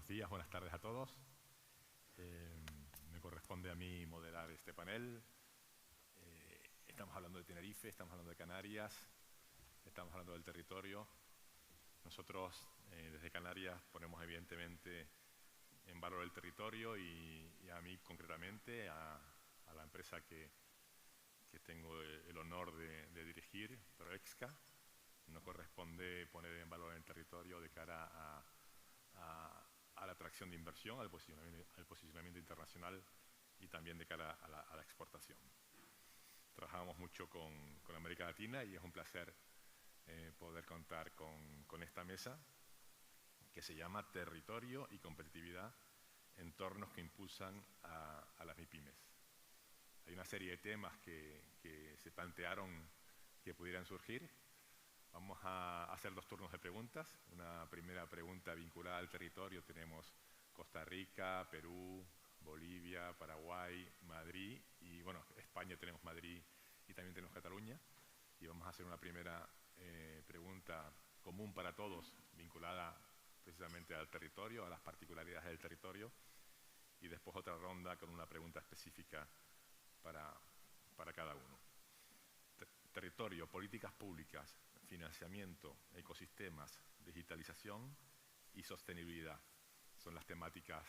Buenos días, buenas tardes a todos. Me corresponde a mí moderar este panel. Estamos hablando de Tenerife, estamos hablando de Canarias, estamos hablando del territorio. Nosotros desde Canarias ponemos evidentemente en valor el territorio y a mí concretamente, a la empresa que tengo el honor de dirigir, Proexca, nos corresponde poner en valor el territorio de cara a la atracción de inversión, al posicionamiento internacional y también de cara a la exportación. Trabajamos mucho con América Latina y es un placer poder contar con esta mesa que se llama Territorio y Competitividad, entornos que impulsan a las MIPYMES. Hay una serie de temas que se plantearon que pudieran surgir. Vamos a hacer 2 turnos de preguntas. Una primera pregunta vinculada al territorio. Tenemos Costa Rica, Perú, Bolivia, Paraguay, Madrid y, bueno, España tenemos Madrid y también tenemos Cataluña. Y vamos a hacer una primera pregunta común para todos, vinculada precisamente al territorio, a las particularidades del territorio. Y después otra ronda con una pregunta específica para cada uno. Territorio, políticas públicas, financiamiento, ecosistemas, digitalización y sostenibilidad. Son las temáticas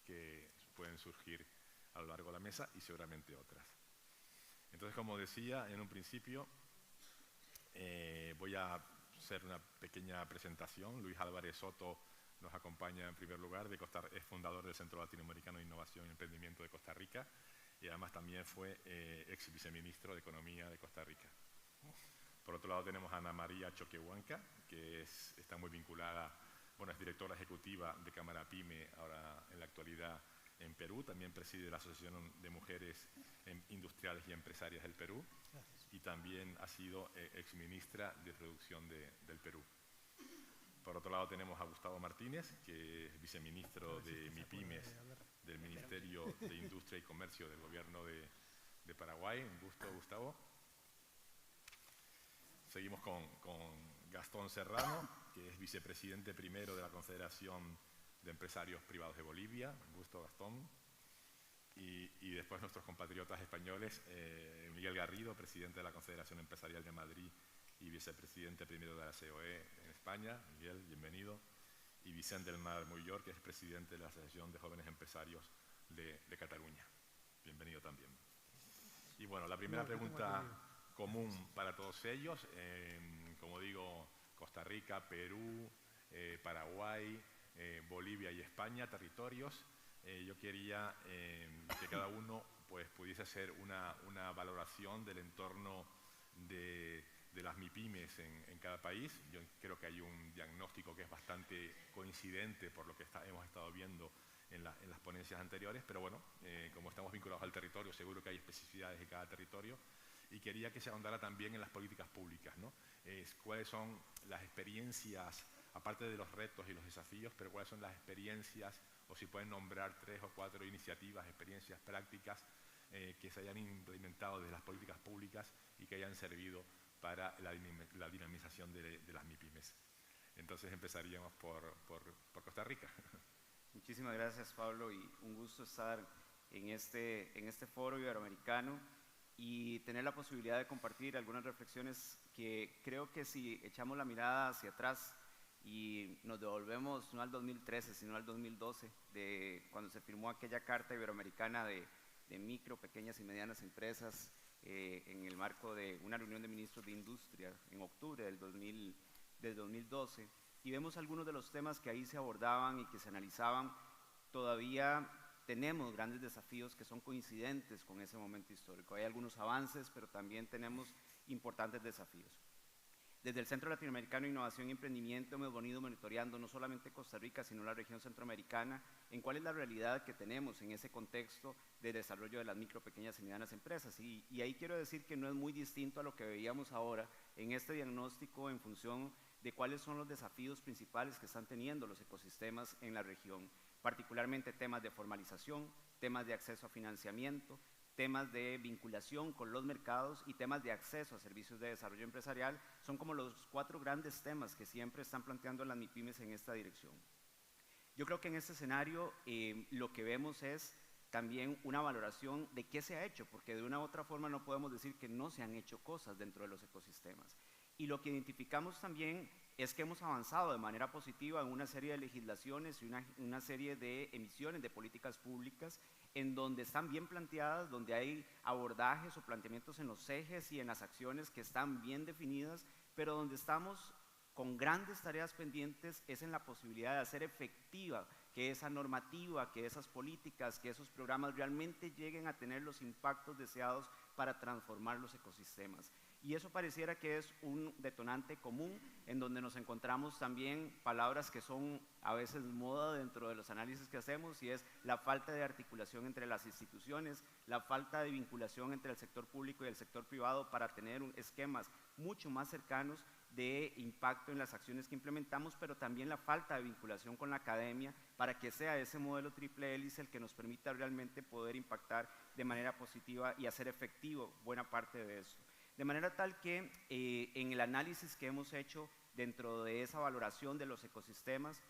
que pueden surgir a lo largo de la mesa y seguramente otras. Entonces, como decía en un principio, voy a hacer una pequeña presentación. Luis Álvarez Soto nos acompaña en primer lugar, es fundador del Centro Latinoamericano de Innovación y Emprendimiento de Costa Rica y además también fue ex viceministro de Economía de Costa Rica. Por otro lado tenemos a Ana María Choquehuanca, que está muy vinculada, bueno, es directora ejecutiva de Cámara PYME, ahora en la actualidad en Perú, también preside la Asociación de Mujeres Industriales y Empresarias del Perú. Gracias. Y también ha sido exministra de Producción del Perú. Por otro lado tenemos a Gustavo Martínez, que es viceministro de MIPYMES del Ministerio de Industria y Comercio del Gobierno de Paraguay. Un gusto, Gustavo. Seguimos con Gastón Serrano, que es vicepresidente primero de la Confederación de Empresarios Privados de Bolivia. Un gusto, Gastón. Y después nuestros compatriotas españoles, Miguel Garrido, presidente de la Confederación Empresarial de Madrid y vicepresidente primero de la COE en España. Miguel, bienvenido. Y Vicente del Mar Muyor, que es presidente de la Asociación de Jóvenes Empresarios de Cataluña. Bienvenido también. Y bueno, la primera pregunta común para todos ellos, como digo, Costa Rica, Perú, Paraguay, Bolivia y España, territorios. Yo quería que cada uno pues, pudiese hacer una valoración del entorno de las MIPYMES en cada país. Yo creo que hay un diagnóstico que es bastante coincidente por lo que hemos estado viendo en las ponencias anteriores, pero bueno, como estamos vinculados al territorio, seguro que hay especificidades de cada territorio. Y quería que se ahondara también en las políticas públicas, ¿no? Cuáles son las experiencias, aparte de los retos y los desafíos, pero cuáles son las experiencias, o si pueden nombrar 3 o 4 iniciativas, experiencias prácticas que se hayan implementado desde las políticas públicas y que hayan servido para la dinamización de las MIPYMES. Entonces empezaríamos por Costa Rica. Muchísimas gracias, Pablo, y un gusto estar en este foro iberoamericano y tener la posibilidad de compartir algunas reflexiones que creo que si echamos la mirada hacia atrás y nos devolvemos no al 2013, sino al 2012, de cuando se firmó aquella Carta Iberoamericana de micro, pequeñas y medianas empresas en el marco de una reunión de ministros de Industria en octubre del 2012, y vemos algunos de los temas que ahí se abordaban y que se analizaban. Todavía tenemos grandes desafíos que son coincidentes con ese momento histórico. Hay algunos avances, pero también tenemos importantes desafíos. Desde el Centro Latinoamericano de Innovación y Emprendimiento hemos venido monitoreando no solamente Costa Rica, sino la región centroamericana, en cuál es la realidad que tenemos en ese contexto de desarrollo de las micro, pequeñas y medianas empresas. Y ahí quiero decir que no es muy distinto a lo que veíamos ahora en este diagnóstico en función de cuáles son los desafíos principales que están teniendo los ecosistemas en la región, particularmente temas de formalización, temas de acceso a financiamiento, temas de vinculación con los mercados y temas de acceso a servicios de desarrollo empresarial. Son como los 4 grandes temas que siempre están planteando las MIPYMES en esta dirección. Yo creo que en este escenario lo que vemos es también una valoración de qué se ha hecho, porque de una u otra forma no podemos decir que no se han hecho cosas dentro de los ecosistemas. Y lo que identificamos también es que hemos avanzado de manera positiva en una serie de legislaciones y una serie de emisiones de políticas públicas en donde están bien planteadas, donde hay abordajes o planteamientos en los ejes y en las acciones que están bien definidas, pero donde estamos con grandes tareas pendientes es en la posibilidad de hacer efectiva que esa normativa, que esas políticas, que esos programas realmente lleguen a tener los impactos deseados para transformar los ecosistemas. Y eso pareciera que es un detonante común en donde nos encontramos también palabras que son a veces moda dentro de los análisis que hacemos, y es la falta de articulación entre las instituciones, la falta de vinculación entre el sector público y el sector privado para tener esquemas mucho más cercanos de impacto en las acciones que implementamos, pero también la falta de vinculación con la academia para que sea ese modelo triple hélice el que nos permita realmente poder impactar de manera positiva y hacer efectivo buena parte de eso. De manera tal que en el análisis que hemos hecho dentro de esa valoración de los ecosistemas,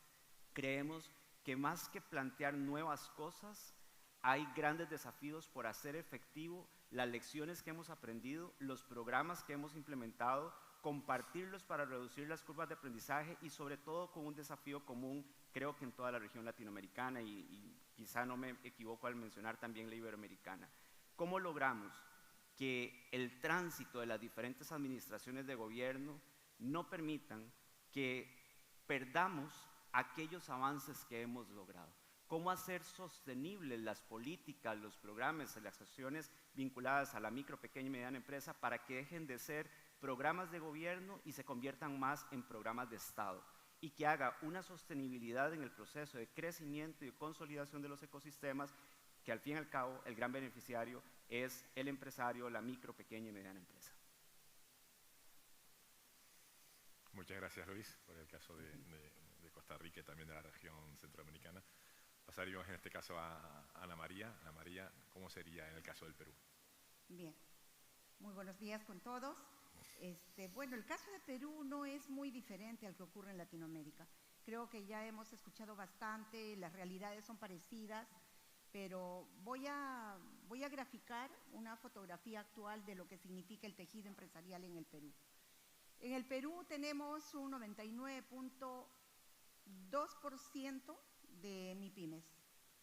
creemos que más que plantear nuevas cosas, hay grandes desafíos por hacer efectivo las lecciones que hemos aprendido, los programas que hemos implementado, compartirlos para reducir las curvas de aprendizaje y sobre todo con un desafío común, creo que en toda la región latinoamericana y quizá no me equivoco al mencionar también la iberoamericana. ¿Cómo logramos que el tránsito de las diferentes administraciones de gobierno no permitan que perdamos aquellos avances que hemos logrado? ¿Cómo hacer sostenibles las políticas, los programas, las acciones vinculadas a la micro, pequeña y mediana empresa para que dejen de ser programas de gobierno y se conviertan más en programas de Estado? Y que haga una sostenibilidad en el proceso de crecimiento y de consolidación de los ecosistemas, que al fin y al cabo el gran beneficiario es el empresario, la micro, pequeña y mediana empresa. Muchas gracias, Luis, por el caso de Costa Rica y también de la región centroamericana. Pasaríamos en este caso a Ana María. Ana María, ¿cómo sería en el caso del Perú? Bien, muy buenos días con todos. Bueno, el caso de Perú no es muy diferente al que ocurre en Latinoamérica. Creo que ya hemos escuchado bastante, las realidades son parecidas, pero voy a graficar una fotografía actual de lo que significa el tejido empresarial en el Perú. En el Perú tenemos un 99.2% de MIPYMES,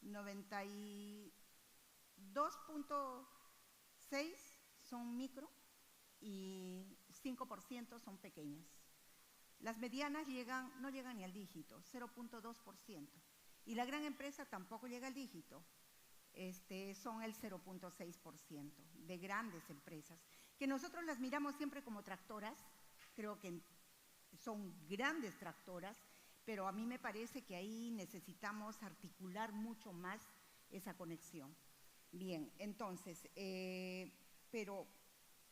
92.6% son micro y 5% son pequeñas. Las medianas no llegan ni al dígito, 0.2%. Y la gran empresa tampoco llega al dígito, son el 0.6% de grandes empresas, que nosotros las miramos siempre como tractoras. Creo que son grandes tractoras, pero a mí me parece que ahí necesitamos articular mucho más esa conexión. Bien, entonces, pero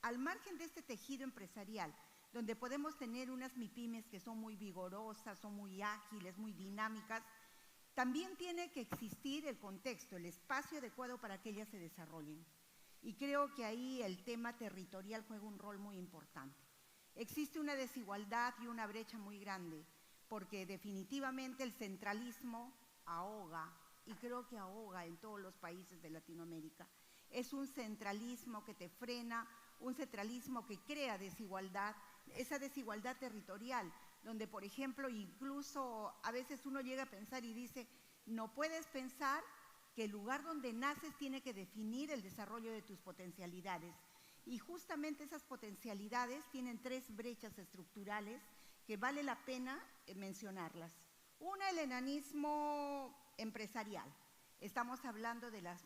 al margen de este tejido empresarial, donde podemos tener unas MIPYMES que son muy vigorosas, son muy ágiles, muy dinámicas, también tiene que existir el contexto, el espacio adecuado para que ellas se desarrollen. Y creo que ahí el tema territorial juega un rol muy importante. Existe una desigualdad y una brecha muy grande, porque definitivamente el centralismo ahoga, y creo que ahoga en todos los países de Latinoamérica. Es un centralismo que te frena, un centralismo que crea desigualdad, esa desigualdad territorial, donde, por ejemplo, incluso a veces uno llega a pensar y dice, no puedes pensar que el lugar donde naces tiene que definir el desarrollo de tus potencialidades. Y justamente esas potencialidades tienen 3 brechas estructurales que vale la pena mencionarlas. Una, el enanismo empresarial. Estamos hablando de las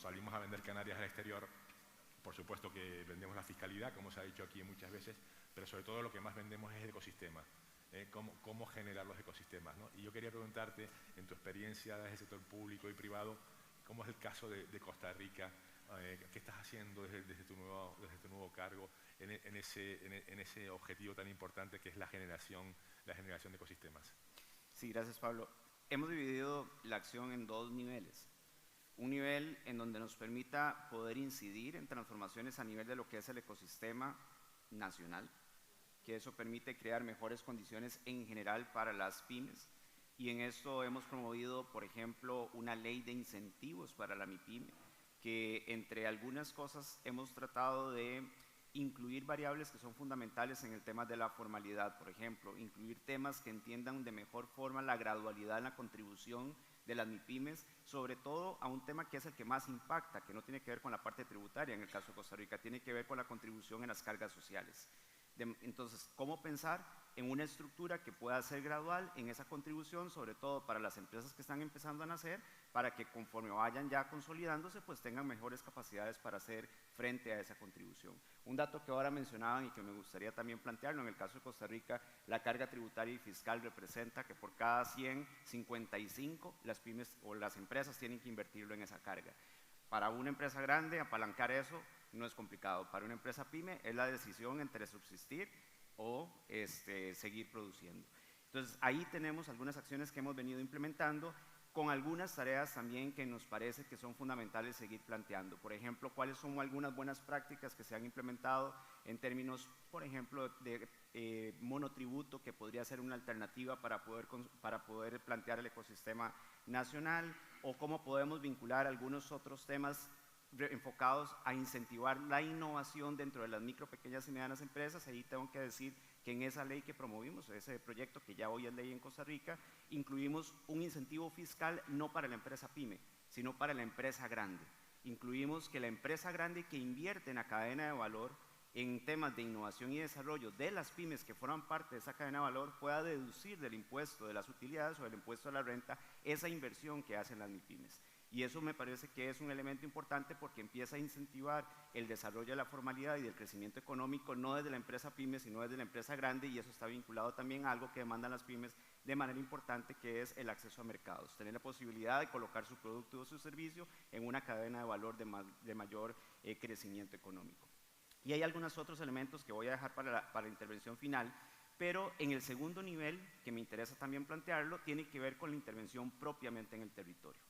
salimos a vender Canarias al exterior, por supuesto que vendemos la fiscalidad, como se ha dicho aquí muchas veces, pero sobre todo lo que más vendemos es el ecosistema. Cómo generar los ecosistemas, ¿no? Y yo quería preguntarte, en tu experiencia desde el sector público y privado, ¿cómo es el caso de Costa Rica? ¿Qué estás haciendo desde tu nuevo cargo en ese objetivo tan importante que es la generación de ecosistemas? Sí, gracias, Pablo. Hemos dividido la acción en dos niveles. Un nivel en donde nos permita poder incidir en transformaciones a nivel de lo que es el ecosistema nacional, que eso permite crear mejores condiciones en general para las pymes. Y en esto hemos promovido, por ejemplo, una ley de incentivos para la MIPYME, que entre algunas cosas hemos tratado de incluir variables que son fundamentales en el tema de la formalidad, por ejemplo, incluir temas que entiendan de mejor forma la gradualidad en la contribución de las MIPYMES, sobre todo a un tema que es el que más impacta, que no tiene que ver con la parte tributaria en el caso de Costa Rica, tiene que ver con la contribución en las cargas sociales. Entonces, ¿cómo pensar en una estructura que pueda ser gradual en esa contribución, sobre todo para las empresas que están empezando a nacer, para que conforme vayan ya consolidándose, pues tengan mejores capacidades para hacer frente a esa contribución? Un dato que ahora mencionaban y que me gustaría también plantearlo, en el caso de Costa Rica, la carga tributaria y fiscal representa que por cada 100, 55 las pymes o las empresas tienen que invertirlo en esa carga. Para una empresa grande, apalancar eso no es complicado. Para una empresa pyme es la decisión entre subsistir o seguir produciendo. Entonces, ahí tenemos algunas acciones que hemos venido implementando, con algunas tareas también que nos parece que son fundamentales seguir planteando. Por ejemplo, cuáles son algunas buenas prácticas que se han implementado en términos, por ejemplo, de monotributo, que podría ser una alternativa para poder plantear el ecosistema nacional, o cómo podemos vincular algunos otros temas enfocados a incentivar la innovación dentro de las micro, pequeñas y medianas empresas. Ahí tengo que decir que en esa ley que promovimos, ese proyecto que ya hoy es ley en Costa Rica, incluimos un incentivo fiscal no para la empresa pyme, sino para la empresa grande. Incluimos que la empresa grande que invierte en la cadena de valor en temas de innovación y desarrollo de las pymes que forman parte de esa cadena de valor pueda deducir del impuesto de las utilidades o del impuesto a la renta esa inversión que hacen las MIPYMES. Y eso me parece que es un elemento importante porque empieza a incentivar el desarrollo de la formalidad y del crecimiento económico, no desde la empresa pyme, sino desde la empresa grande, y eso está vinculado también a algo que demandan las pymes de manera importante, que es el acceso a mercados, tener la posibilidad de colocar su producto o su servicio en una cadena de valor de mayor crecimiento económico. Y hay algunos otros elementos que voy a dejar para la intervención final, pero en el segundo nivel, que me interesa también plantearlo, tiene que ver con la intervención propiamente en el territorio.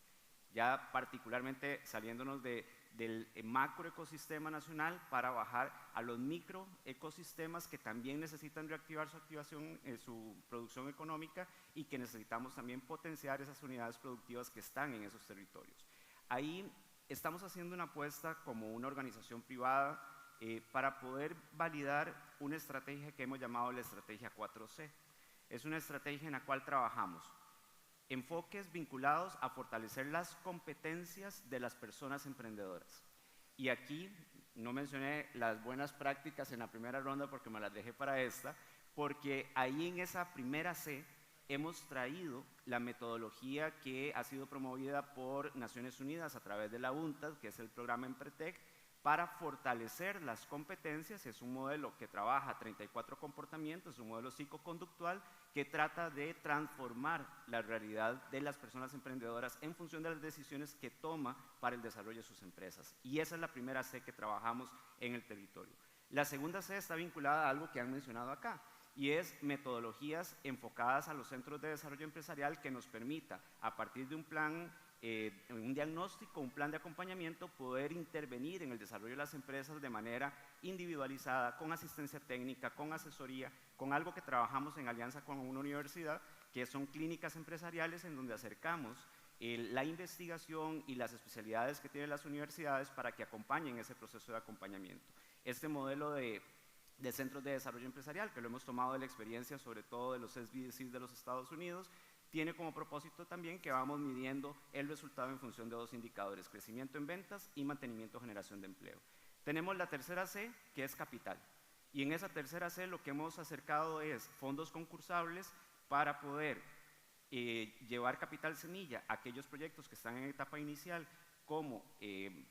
Ya particularmente saliéndonos del macroecosistema nacional para bajar a los microecosistemas que también necesitan reactivar su producción económica, y que necesitamos también potenciar esas unidades productivas que están en esos territorios. Ahí estamos haciendo una apuesta como una organización privada para poder validar una estrategia que hemos llamado la estrategia 4C. Es una estrategia en la cual trabajamos enfoques vinculados a fortalecer las competencias de las personas emprendedoras. Y aquí no mencioné las buenas prácticas en la primera ronda porque me las dejé para esta, porque ahí en esa primera C hemos traído la metodología que ha sido promovida por Naciones Unidas a través de la UNTAD, que es el programa Empretec, para fortalecer las competencias. Es un modelo que trabaja 34 comportamientos, es un modelo psicoconductual que trata de transformar la realidad de las personas emprendedoras en función de las decisiones que toma para el desarrollo de sus empresas. Y esa es la primera C que trabajamos en el territorio. La segunda C está vinculada a algo que han mencionado acá, y es metodologías enfocadas a los centros de desarrollo empresarial que nos permita, a partir de un plan, un diagnóstico, un plan de acompañamiento, poder intervenir en el desarrollo de las empresas de manera individualizada, con asistencia técnica, con asesoría, con algo que trabajamos en alianza con una universidad, que son clínicas empresariales, en donde acercamos la investigación y las especialidades que tienen las universidades para que acompañen ese proceso de acompañamiento. Este modelo de centros de desarrollo empresarial, que lo hemos tomado de la experiencia sobre todo de los SBDCs de los Estados Unidos, tiene como propósito también que vamos midiendo el resultado en función de dos indicadores: crecimiento en ventas y mantenimiento o generación de empleo. Tenemos la tercera C, que es capital, y en esa tercera C lo que hemos acercado es fondos concursables para poder llevar capital semilla a aquellos proyectos que están en etapa inicial como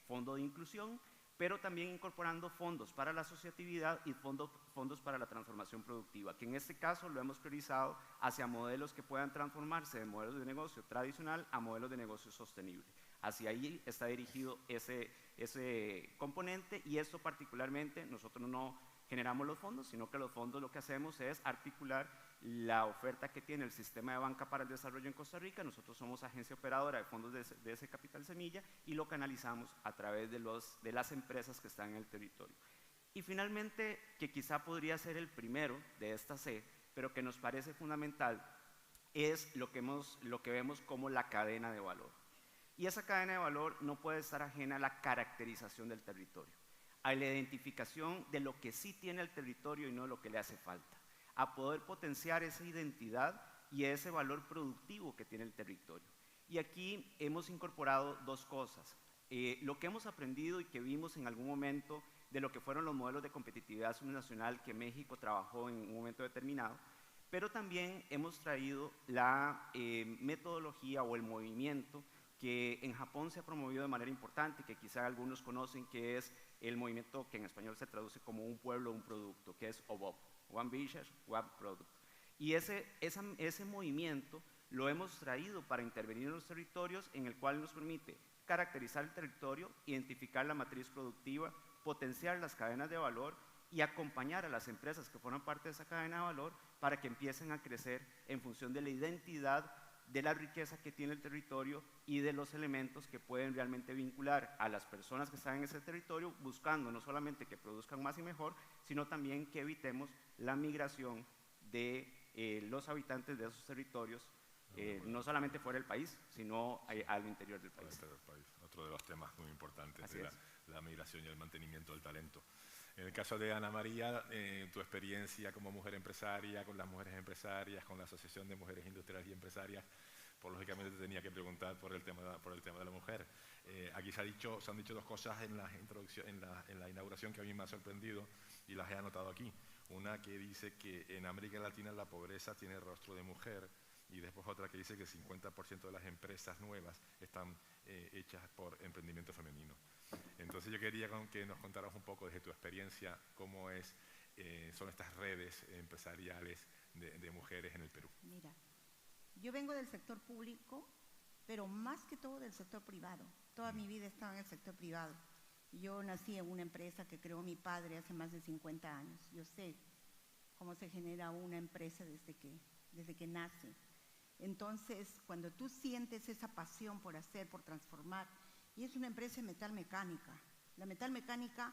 fondo de inclusión, pero también incorporando fondos para la asociatividad y fondos para la transformación productiva, que en este caso lo hemos priorizado hacia modelos que puedan transformarse de modelos de negocio tradicional a modelos de negocio sostenible. Hacia ahí está dirigido ese componente, y esto particularmente nosotros no generamos los fondos, sino que los fondos lo que hacemos es articular la oferta que tiene el sistema de banca para el desarrollo en Costa Rica. Nosotros somos agencia operadora de fondos de ese capital semilla y lo canalizamos a través de las empresas que están en el territorio. Y finalmente, que quizá podría ser el primero de esta C, pero que nos parece fundamental, es lo que vemos como la cadena de valor. Y esa cadena de valor no puede estar ajena a la caracterización del territorio, a la identificación de lo que sí tiene el territorio y no lo que le hace falta, a poder potenciar esa identidad y ese valor productivo que tiene el territorio. Y aquí hemos incorporado dos cosas. Lo que hemos aprendido y que vimos en algún momento de lo que fueron los modelos de competitividad subnacional que México trabajó en un momento determinado, pero también hemos traído la metodología o el movimiento que en Japón se ha promovido de manera importante, que quizá algunos conocen, que es el movimiento que en español se traduce como un pueblo, un producto, que es OBOP, One Village, One Product. Y ese movimiento lo hemos traído para intervenir en los territorios, en el cual nos permite caracterizar el territorio, identificar la matriz productiva, potenciar las cadenas de valor y acompañar a las empresas que forman parte de esa cadena de valor para que empiecen a crecer en función de la identidad, de la riqueza que tiene el territorio y de los elementos que pueden realmente vincular a las personas que están en ese territorio, buscando no solamente que produzcan más y mejor, sino también que evitemos la migración de los habitantes de esos territorios, no solamente fuera del país, sino al interior del país. Otro de los temas muy importantes Así de la migración y el mantenimiento del talento. En el caso de Ana María, tu experiencia como mujer empresaria, con las mujeres empresarias, con la Asociación de Mujeres Industriales y Empresarias, pues lógicamente te tenía que preguntar por el tema de la mujer. Aquí se han dicho dos cosas en la inauguración que a mí me ha sorprendido y las he anotado aquí. Una que dice que en América Latina la pobreza tiene rostro de mujer, y después otra que dice que el 50% de las empresas nuevas están hechas por emprendimiento femenino. Entonces yo quería que nos contaras un poco desde tu experiencia cómo son estas redes empresariales de mujeres en el Perú. Mira, yo vengo del sector público, pero más que todo del sector privado. Toda mi vida he estado en el sector privado. Yo nací en una empresa que creó mi padre hace más de 50 años. Yo sé cómo se genera una empresa desde que nace. Entonces, cuando tú sientes esa pasión por hacer, por transformar, y es una empresa de metal mecánica. La metal mecánica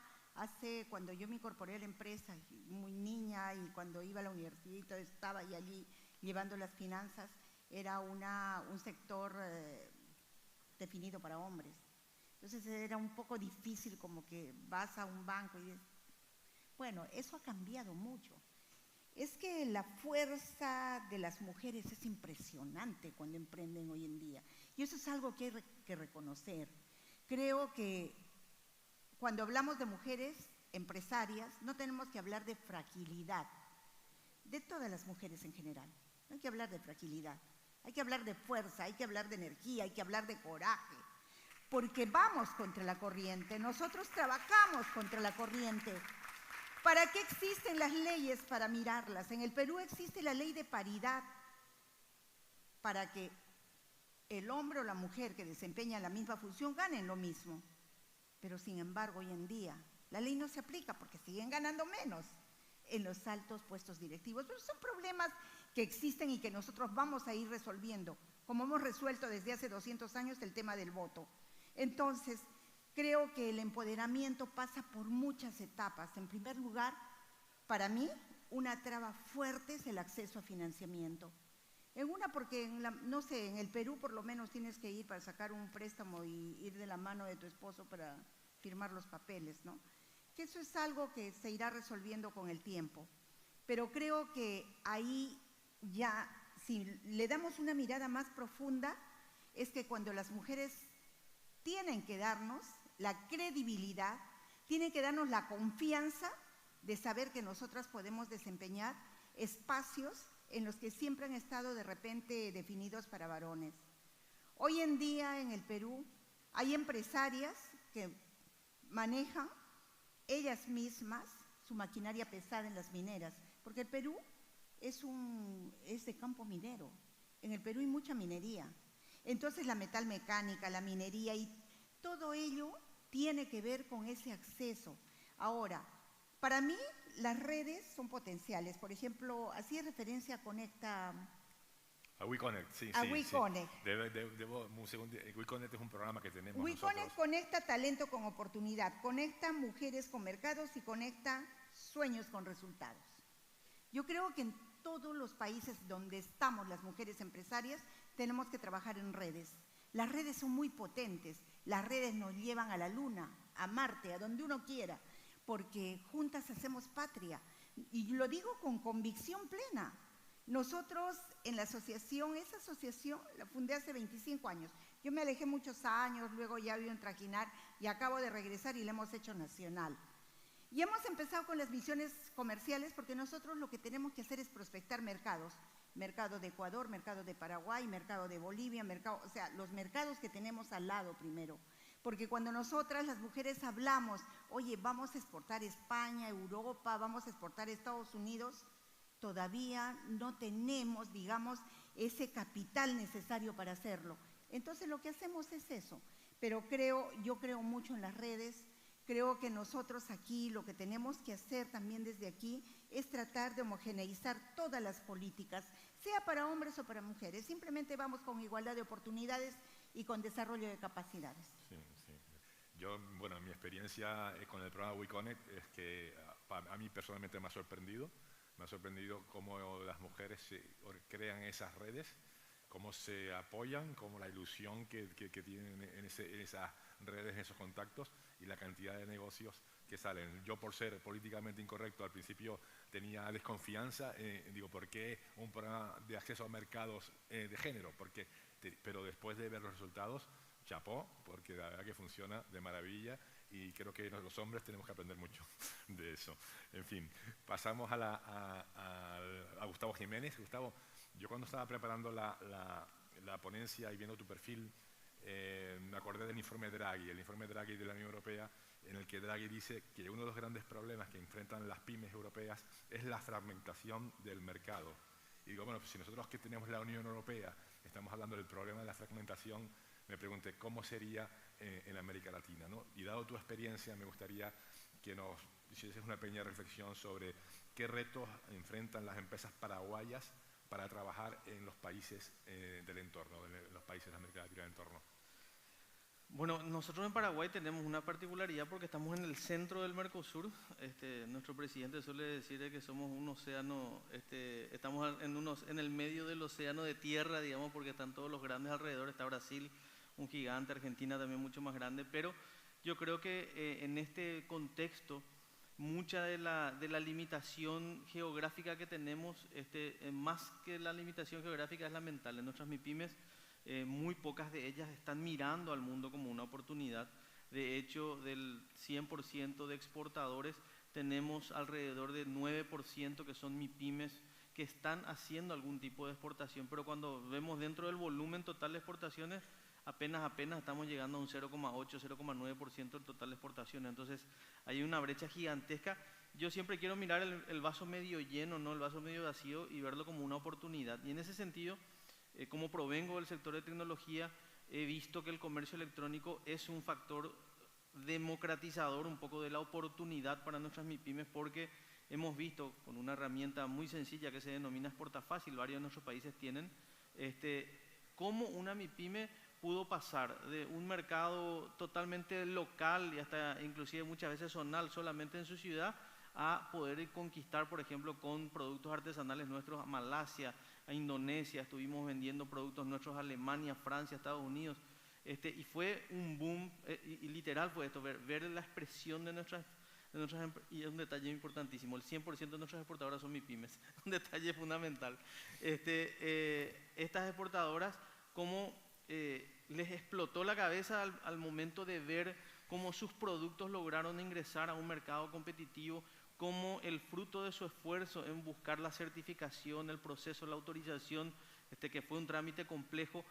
cuando yo me incorporé a la empresa, muy niña, y cuando iba a la universidad estaba y allí llevando las finanzas, era un sector definido para hombres. Entonces era un poco difícil, como que vas a un banco y dices, bueno, eso ha cambiado mucho. Es que la fuerza de las mujeres es impresionante cuando emprenden hoy en día. Y eso es algo que hay que reconocer. Creo que cuando hablamos de mujeres empresarias, no tenemos que hablar de fragilidad, de todas las mujeres en general. No hay que hablar de fragilidad, hay que hablar de fuerza, hay que hablar de energía, hay que hablar de coraje, porque vamos contra la corriente, nosotros trabajamos contra la corriente. ¿Para qué existen las leyes? Para mirarlas. En el Perú existe la ley de paridad, para que el hombre o la mujer que desempeñan la misma función ganen lo mismo. Pero sin embargo, hoy en día, la ley no se aplica porque siguen ganando menos en los altos puestos directivos. Pero son problemas que existen y que nosotros vamos a ir resolviendo, como hemos resuelto desde hace 200 años el tema del voto. Entonces, creo que el empoderamiento pasa por muchas etapas. En primer lugar, para mí, una traba fuerte es el acceso a financiamiento. Porque, no sé, en el Perú por lo menos tienes que ir para sacar un préstamo y ir de la mano de tu esposo para firmar los papeles, ¿no? Que eso es algo que se irá resolviendo con el tiempo. Pero creo que ahí ya, si le damos una mirada más profunda, es que cuando las mujeres tienen que darnos la credibilidad, tienen que darnos la confianza de saber que nosotras podemos desempeñar espacios en los que siempre han estado de repente definidos para varones. Hoy en día en el Perú Hay empresarias que manejan ellas mismas su maquinaria pesada en las mineras, porque el Perú es de campo minero. En el Perú hay mucha minería. Entonces la metalmecánica, la minería y todo ello tiene que ver con ese acceso. Ahora, para mí las redes son potenciales. Por ejemplo, hacía referencia a Conecta. A WeConnect, sí. A sí, WeConnect. Sí. Debo un segundo. WeConnect es un programa que tenemos WeConnect nosotros. conecta talento con oportunidad, conecta mujeres con mercados y conecta sueños con resultados. Yo creo que en todos los países donde estamos las mujeres empresarias tenemos que trabajar en redes. Las redes son muy potentes, las redes nos llevan a la Luna, a Marte, a donde uno quiera, porque juntas hacemos patria. Y lo digo con convicción plena. Nosotros en la asociación, esa asociación la fundé hace 25 años. Yo me alejé muchos años, luego ya vi un traquinar y acabo de regresar y la hemos hecho nacional. Y hemos empezado con las misiones comerciales porque nosotros lo que tenemos que hacer es prospectar mercados. Mercado de Ecuador, mercado de Paraguay, mercado de Bolivia, o sea, los mercados que tenemos al lado primero. Porque cuando nosotras, las mujeres, hablamos, oye, vamos a exportar a España, Europa, vamos a exportar a Estados Unidos, todavía no tenemos, digamos, ese capital necesario para hacerlo. Entonces lo que hacemos es eso. Pero yo creo mucho en las redes. Creo que nosotros aquí lo que tenemos que hacer también desde aquí es tratar de homogeneizar todas las políticas, sea para hombres o para mujeres. Simplemente vamos con igualdad de oportunidades y con desarrollo de capacidades. Sí, sí. Yo, bueno, mi experiencia con el programa WeConnect es que a mí personalmente me ha sorprendido cómo las mujeres crean esas redes, cómo se apoyan, cómo la ilusión que tienen en esas redes, en esos contactos y la cantidad de negocios que salen. Yo, por ser políticamente incorrecto, al principio tenía desconfianza, digo, ¿por qué un programa de acceso a mercados de género? Pero después de ver los resultados, chapó, porque la verdad que funciona de maravilla y creo que los hombres tenemos que aprender mucho de eso. En fin, pasamos a Gustavo Jiménez. Gustavo, yo cuando estaba preparando la ponencia y viendo tu perfil, me acordé del informe Draghi, el informe Draghi de la Unión Europea, en el que Draghi dice que uno de los grandes problemas que enfrentan las pymes europeas es la fragmentación del mercado. Y digo, bueno, pues si nosotros que tenemos la Unión Europea estamos hablando del problema de la fragmentación, me pregunté cómo sería en América Latina, ¿no? Y dado tu experiencia, me gustaría que nos hicieses una pequeña reflexión sobre qué retos enfrentan las empresas paraguayas para trabajar en los países del entorno, en los países de América Latina del entorno. Bueno, nosotros en Paraguay tenemos una particularidad porque estamos en el centro del Mercosur. Nuestro presidente suele decir que somos un océano, estamos en el medio del océano de tierra, digamos, porque están todos los grandes alrededor. Está Brasil, un gigante, Argentina también mucho más grande, pero yo creo que en este contexto mucha de la limitación geográfica que tenemos, más que la limitación geográfica, es la mental. En nuestras MIPYMES, muy pocas de ellas están mirando al mundo como una oportunidad. De hecho, del 100% de exportadores, tenemos alrededor de 9% que son MIPYMES que están haciendo algún tipo de exportación, pero cuando vemos dentro del volumen total de exportaciones, apenas estamos llegando a un 0,8, 0,9% del total de exportaciones. Entonces hay una brecha gigantesca. Yo siempre quiero mirar el vaso medio lleno, no el vaso medio vacío, y verlo como una oportunidad. Y en ese sentido, como provengo del sector de tecnología, he visto que el comercio electrónico es un factor democratizador un poco de la oportunidad para nuestras MIPYMES, porque hemos visto con una herramienta muy sencilla que se denomina Exporta Fácil, varios de nuestros países tienen, cómo una MIPYME pudo pasar de un mercado totalmente local y hasta inclusive muchas veces zonal solamente en su ciudad, a poder conquistar, por ejemplo, con productos artesanales nuestros a Malasia, a Indonesia. Estuvimos vendiendo productos nuestros a Alemania, Francia, Estados Unidos, y fue un boom, y literal fue esto, ver la expresión de nuestras y es un detalle importantísimo, el 100% de nuestras exportadoras son MIPYMES, un detalle fundamental. Estas exportadoras, cómo les explotó la cabeza al momento de ver cómo sus productos lograron ingresar a un mercado competitivo, cómo el fruto de su esfuerzo en buscar la certificación, el proceso, la autorización, que fue un trámite complejo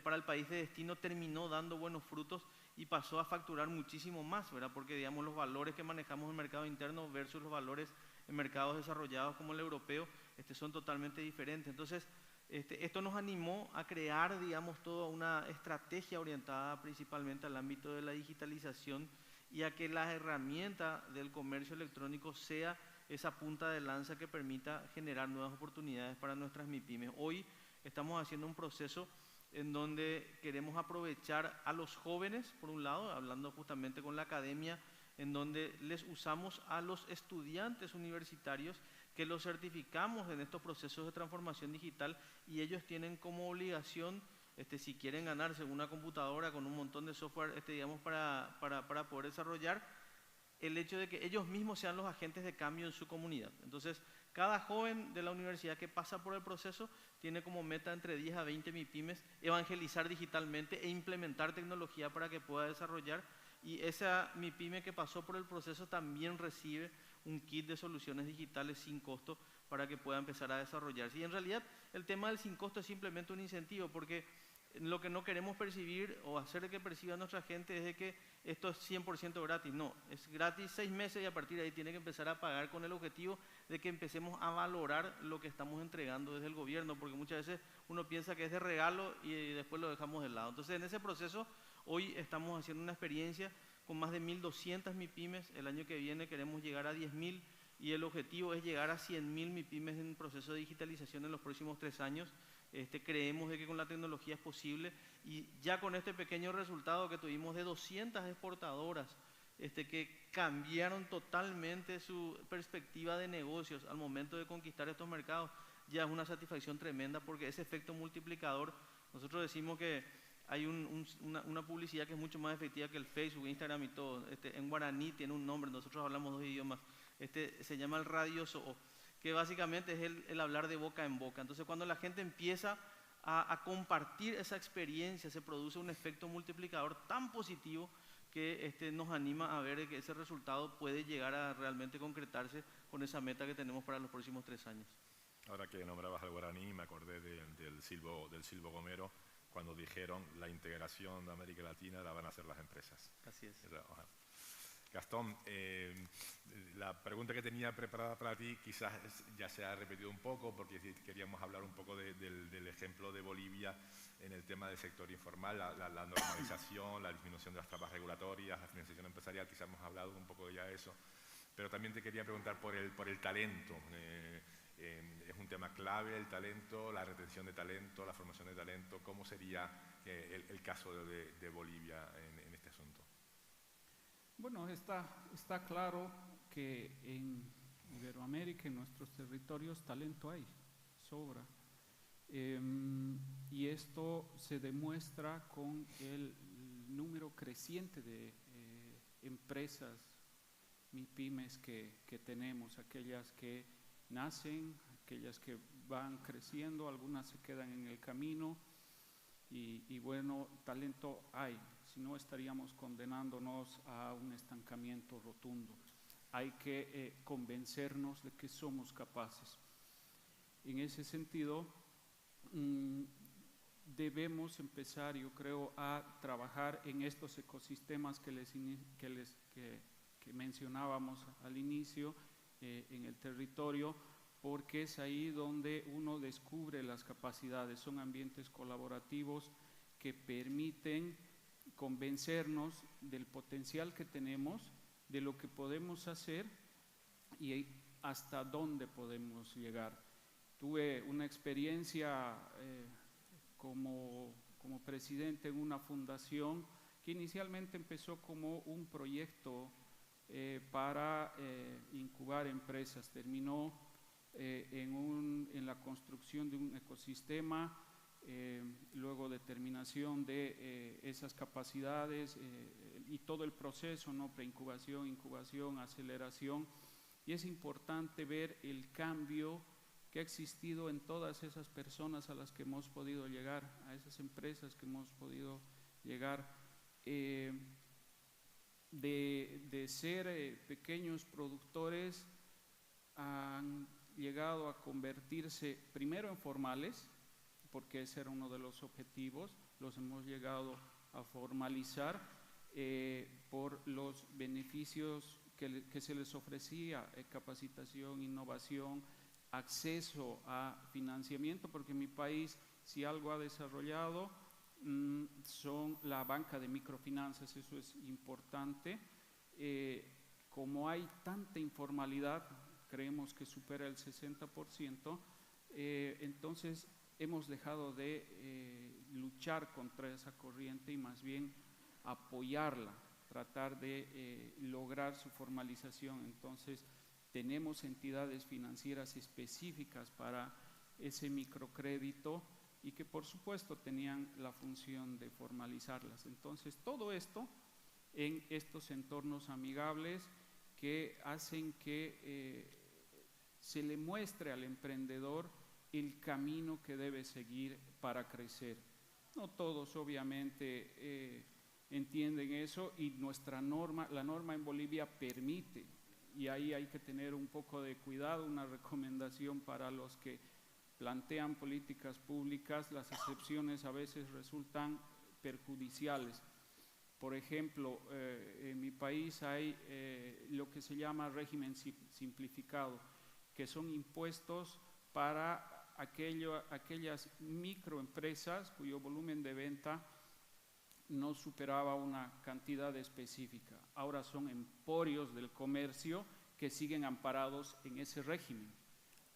para el país de destino, terminó dando buenos frutos y pasó a facturar muchísimo más, ¿verdad? Porque, digamos, los valores que manejamos en el mercado interno versus los valores en mercados desarrollados como el europeo son totalmente diferentes. Entonces, esto nos animó a crear, digamos, toda una estrategia orientada principalmente al ámbito de la digitalización y a que la herramienta del comercio electrónico sea esa punta de lanza que permita generar nuevas oportunidades para nuestras MIPYMES. Hoy estamos haciendo un proceso en donde queremos aprovechar a los jóvenes, por un lado, hablando justamente con la academia, en donde les usamos a los estudiantes universitarios que los certificamos en estos procesos de transformación digital y ellos tienen como obligación, si quieren ganarse una computadora con un montón de software, digamos, para poder desarrollar, el hecho de que ellos mismos sean los agentes de cambio en su comunidad. Entonces, cada joven de la universidad que pasa por el proceso tiene como meta entre 10 a 20 MIPYMES evangelizar digitalmente e implementar tecnología para que pueda desarrollar, y esa MIPYME que pasó por el proceso también recibe un kit de soluciones digitales sin costo para que pueda empezar a desarrollarse. Y en realidad el tema del sin costo es simplemente un incentivo, porque lo que no queremos percibir o hacer que perciba nuestra gente es de que esto es 100% gratis. No, es gratis 6 meses y a partir de ahí tiene que empezar a pagar con el objetivo de que empecemos a valorar lo que estamos entregando desde el gobierno, porque muchas veces uno piensa que es de regalo y después lo dejamos de lado. Entonces, en ese proceso, hoy estamos haciendo una experiencia con más de 1.200 MIPYMES. El año que viene queremos llegar a 10.000 y el objetivo es llegar a 100.000 MIPYMES en proceso de digitalización en los próximos 3 años. Creemos de que con la tecnología es posible, y ya con este pequeño resultado que tuvimos de 200 exportadoras que cambiaron totalmente su perspectiva de negocios al momento de conquistar estos mercados, ya es una satisfacción tremenda, porque ese efecto multiplicador, nosotros decimos que hay una publicidad que es mucho más efectiva que el Facebook, Instagram y todo. En guaraní tiene un nombre, nosotros hablamos 2 idiomas, se llama el radio so'o, que básicamente es el hablar de boca en boca. Entonces, cuando la gente empieza a compartir esa experiencia, se produce un efecto multiplicador tan positivo que nos anima a ver que ese resultado puede llegar a realmente concretarse con esa meta que tenemos para los próximos 3 años. Ahora que nombrabas al guaraní, me acordé del Silvo Gomero, cuando dijeron la integración de América Latina la van a hacer las empresas. Así es. Gastón, la pregunta que tenía preparada para ti quizás ya se ha repetido un poco, porque queríamos hablar un poco del ejemplo de Bolivia en el tema del sector informal, la normalización, la disminución de las trabas regulatorias, la financiación empresarial. Quizás hemos hablado un poco ya de eso, pero también te quería preguntar por el talento. Es un tema clave el talento, la retención de talento, la formación de talento. ¿Cómo sería el caso de Bolivia en este asunto? Bueno, está claro que en Iberoamérica, en nuestros territorios, talento hay, sobra. Y esto se demuestra con el número creciente de empresas MIPYMES que tenemos, aquellas que nacen, aquellas que van creciendo, algunas se quedan en el camino y bueno, talento hay, si no estaríamos condenándonos a un estancamiento rotundo. Hay que convencernos de que somos capaces. En ese sentido, debemos empezar, yo creo, a trabajar en estos ecosistemas que mencionábamos al inicio, en el territorio, porque es ahí donde uno descubre las capacidades. Son ambientes colaborativos que permiten convencernos del potencial que tenemos, de lo que podemos hacer y hasta dónde podemos llegar. Tuve una experiencia como presidente en una fundación que inicialmente empezó como un proyecto para incubar empresas. Terminó en la construcción de un ecosistema, luego determinación de esas capacidades y todo el proceso, ¿no? Preincubación, incubación, aceleración. Y es importante ver el cambio que ha existido en todas esas personas a las que hemos podido llegar, a esas empresas que hemos podido llegar. De ser pequeños productores han llegado a convertirse primero en formales, porque ese era uno de los objetivos, los hemos llegado a formalizar por los beneficios que se les ofrecía, capacitación, innovación, acceso a financiamiento, porque en mi país, si algo ha desarrollado, son la banca de microfinanzas, eso es importante. Como hay tanta informalidad, creemos que supera el 60%, entonces hemos dejado de luchar contra esa corriente y más bien apoyarla, tratar de lograr su formalización. Entonces tenemos entidades financieras específicas para ese microcrédito y que por supuesto tenían la función de formalizarlas. Entonces todo esto en estos entornos amigables que hacen que se le muestre al emprendedor el camino que debe seguir para crecer. No todos obviamente entienden eso y nuestra norma, la norma en Bolivia permite, y ahí hay que tener un poco de cuidado, una recomendación para los que plantean políticas públicas, las excepciones a veces resultan perjudiciales. Por ejemplo, en mi país hay lo que se llama régimen simplificado, que son impuestos para aquellas microempresas cuyo volumen de venta no superaba una cantidad específica. Ahora son emporios del comercio que siguen amparados en ese régimen.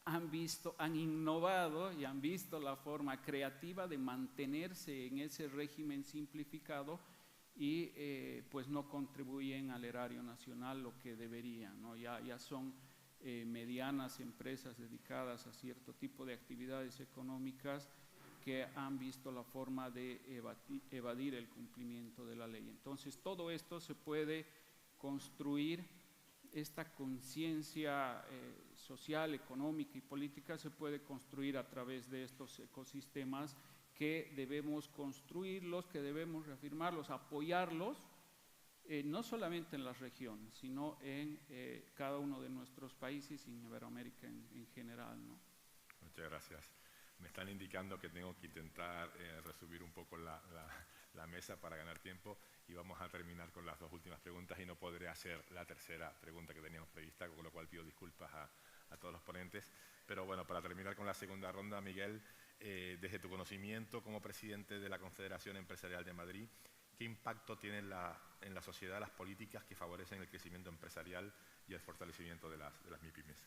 Han innovado y han visto la forma creativa de mantenerse en ese régimen simplificado y pues no contribuyen al erario nacional lo que deberían, ¿no? Ya son medianas empresas dedicadas a cierto tipo de actividades económicas que han visto la forma de evadir el cumplimiento de la ley. Entonces todo esto se puede construir, esta conciencia social, económica y política se puede construir a través de estos ecosistemas que debemos construirlos, que debemos reafirmarlos, apoyarlos, no solamente en las regiones, sino en cada uno de nuestros países y en Iberoamérica en general, ¿no? Muchas gracias. Me están indicando que tengo que intentar resumir un poco la mesa para ganar tiempo y vamos a terminar con las dos últimas preguntas y no podré hacer la tercera pregunta que teníamos prevista, con lo cual pido disculpas a todos los ponentes. Pero bueno, para terminar con la segunda ronda, Miguel, desde tu conocimiento como presidente de la Confederación Empresarial de Madrid, ¿qué impacto tienen en la sociedad las políticas que favorecen el crecimiento empresarial y el fortalecimiento de las MIPYMES?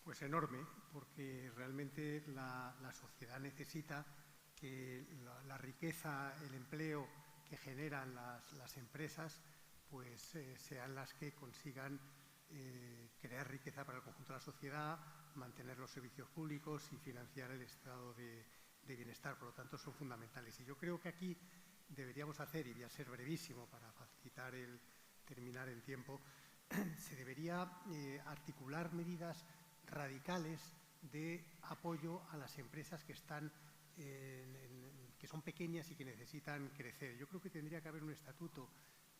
Pues enorme, porque realmente la sociedad necesita que la riqueza, el empleo que generan las empresas, pues sean las que consigan crear riqueza para el conjunto de la sociedad, mantener los servicios públicos y financiar el estado de bienestar. Por lo tanto, son fundamentales. Y yo creo que aquí deberíamos hacer, y voy a ser brevísimo para facilitar el terminar en tiempo, se debería articular medidas radicales de apoyo a las empresas que están que son pequeñas y que necesitan crecer. Yo creo que tendría que haber un estatuto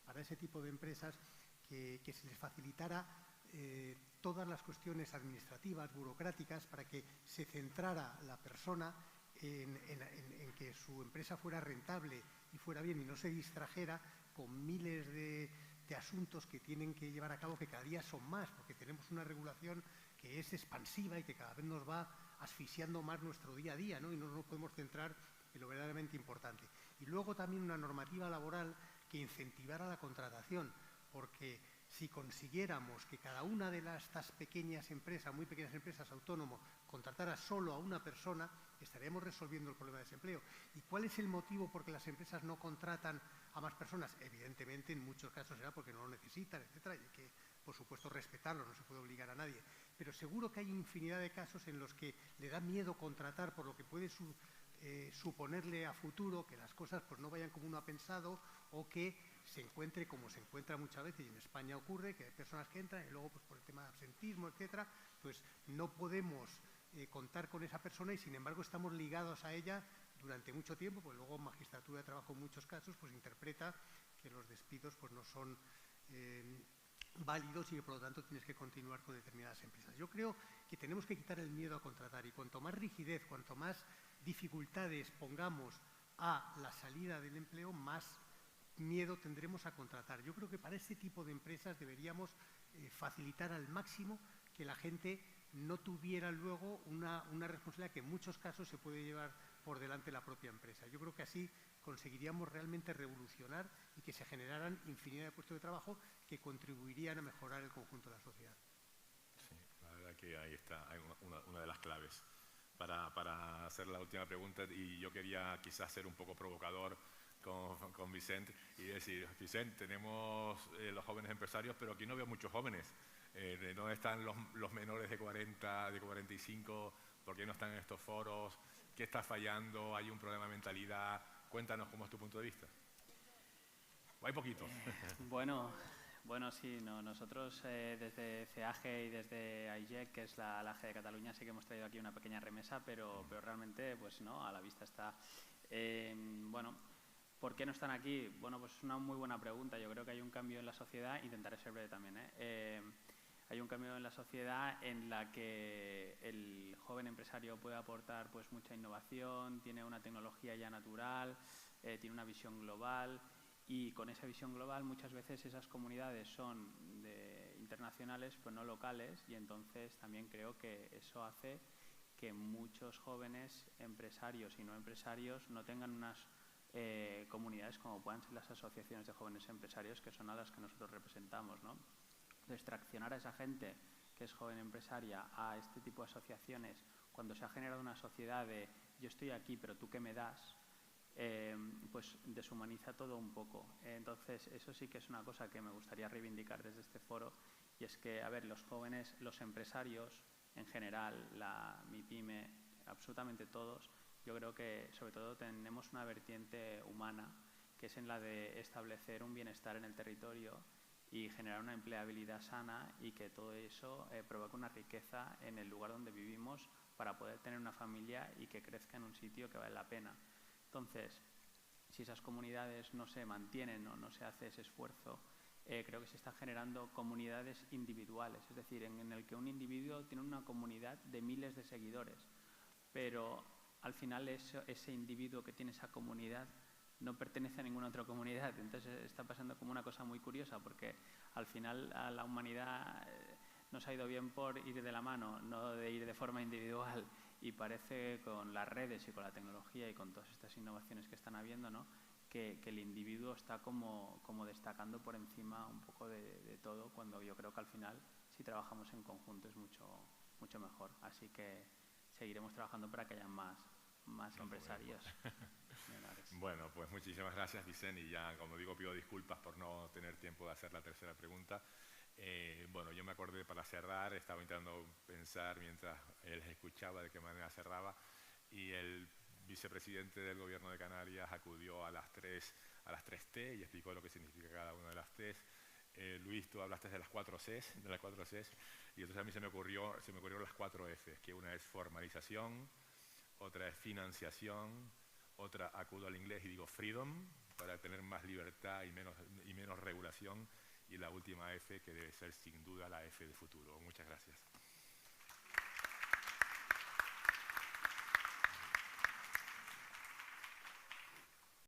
para ese tipo de empresas que se les facilitara todas las cuestiones administrativas, burocráticas, para que se centrara la persona en que su empresa fuera rentable y fuera bien y no se distrajera con miles de asuntos que tienen que llevar a cabo, que cada día son más, porque tenemos una regulación que es expansiva y que cada vez nos va asfixiando más nuestro día a día, ¿no? Y no nos podemos centrar en lo verdaderamente importante. Y luego también una normativa laboral que incentivara la contratación, porque si consiguiéramos que cada una de estas pequeñas empresas, muy pequeñas empresas, autónomos, contratara solo a una persona, estaríamos resolviendo el problema de desempleo. ¿Y cuál es el motivo por que las empresas no contratan a más personas? Evidentemente, en muchos casos será porque no lo necesitan, etcétera, y hay que, por supuesto, respetarlo, no se puede obligar a nadie. Pero seguro que hay infinidad de casos en los que le da miedo contratar por lo que puede suponerle a futuro que las cosas pues no vayan como uno ha pensado, o que se encuentre como se encuentra muchas veces, y en España ocurre, que hay personas que entran y luego pues por el tema de absentismo, etcétera, pues no podemos contar con esa persona y sin embargo estamos ligados a ella durante mucho tiempo, pues luego Magistratura de Trabajo en muchos casos pues interpreta que los despidos pues no son válidos y que por lo tanto tienes que continuar con determinadas empresas. Yo creo que tenemos que quitar el miedo a contratar, y cuanto más rigidez, cuanto más dificultades pongamos a la salida del empleo, más miedo tendremos a contratar. Yo creo que para este tipo de empresas deberíamos facilitar al máximo que la gente no tuviera luego una responsabilidad que en muchos casos se puede llevar por delante la propia empresa. Yo creo que así conseguiríamos realmente revolucionar y que se generaran infinidad de puestos de trabajo que contribuirían a mejorar el conjunto de la sociedad. Sí, la verdad que ahí está una de las claves. Para hacer la última pregunta, y yo quería quizás ser un poco provocador con Vicente y decir, Vicente, tenemos los jóvenes empresarios, pero aquí no veo muchos jóvenes. ¿No están los menores de 40, de 45? ¿Por qué no están en estos foros? ¿Qué está fallando? ¿Hay un problema de mentalidad? Cuéntanos cómo es tu punto de vista. ¿O hay poquitos? Bueno, sí, no, nosotros desde CEAG y desde AIGEC, que es la AG de Cataluña, sí que hemos traído aquí una pequeña remesa, pero realmente, pues no, a la vista está. Bueno, ¿por qué no están aquí? Bueno, pues es una muy buena pregunta. Yo creo que hay un cambio en la sociedad, intentaré ser breve también, hay un cambio en la sociedad en la que el joven empresario puede aportar pues mucha innovación, tiene una tecnología ya natural, tiene una visión global. Y con esa visión global muchas veces esas comunidades son internacionales, pues no locales, y entonces también creo que eso hace que muchos jóvenes empresarios y no empresarios no tengan unas comunidades como puedan ser las asociaciones de jóvenes empresarios, que son a las que nosotros representamos, ¿no? Entonces, traccionar a esa gente que es joven empresaria a este tipo de asociaciones, cuando se ha generado una sociedad de yo estoy aquí, pero tú qué me das, pues deshumaniza todo un poco. Entonces, eso sí que es una cosa que me gustaría reivindicar desde este foro, y es que, a ver, los jóvenes, los empresarios en general, la MIPYME, absolutamente todos, yo creo que sobre todo tenemos una vertiente humana, que es en la de establecer un bienestar en el territorio y generar una empleabilidad sana, y que todo eso provoque una riqueza en el lugar donde vivimos para poder tener una familia y que crezca en un sitio que vale la pena. Entonces, si esas comunidades no se mantienen o no se hace ese esfuerzo, creo que se están generando comunidades individuales, es decir, en el que un individuo tiene una comunidad de miles de seguidores, pero al final ese individuo que tiene esa comunidad no pertenece a ninguna otra comunidad. Entonces está pasando como una cosa muy curiosa, porque al final a la humanidad nos ha ido bien por ir de la mano, no de ir de forma individual. Y parece, con las redes y con la tecnología y con todas estas innovaciones que están habiendo, ¿no?, que el individuo está como destacando por encima un poco de todo, cuando yo creo que al final, si trabajamos en conjunto, es mucho mejor. Así que seguiremos trabajando para que haya más empresarios. Bueno, pues muchísimas gracias, Vicente, y ya, como digo, pido disculpas por no tener tiempo de hacer la tercera pregunta. Bueno, yo me acordé, para cerrar, estaba intentando pensar mientras él escuchaba de qué manera cerraba, y el vicepresidente del Gobierno de Canarias acudió a las 3T y explicó lo que significa cada una de las T's. Luis, tú hablaste de las 4 Cs, y entonces a mí se me ocurrieron las 4 Fs, que una es formalización, otra es financiación, otra, acudo al inglés y digo freedom, para tener más libertad y menos regulación, y la última F, que debe ser sin duda la F de futuro. Muchas gracias.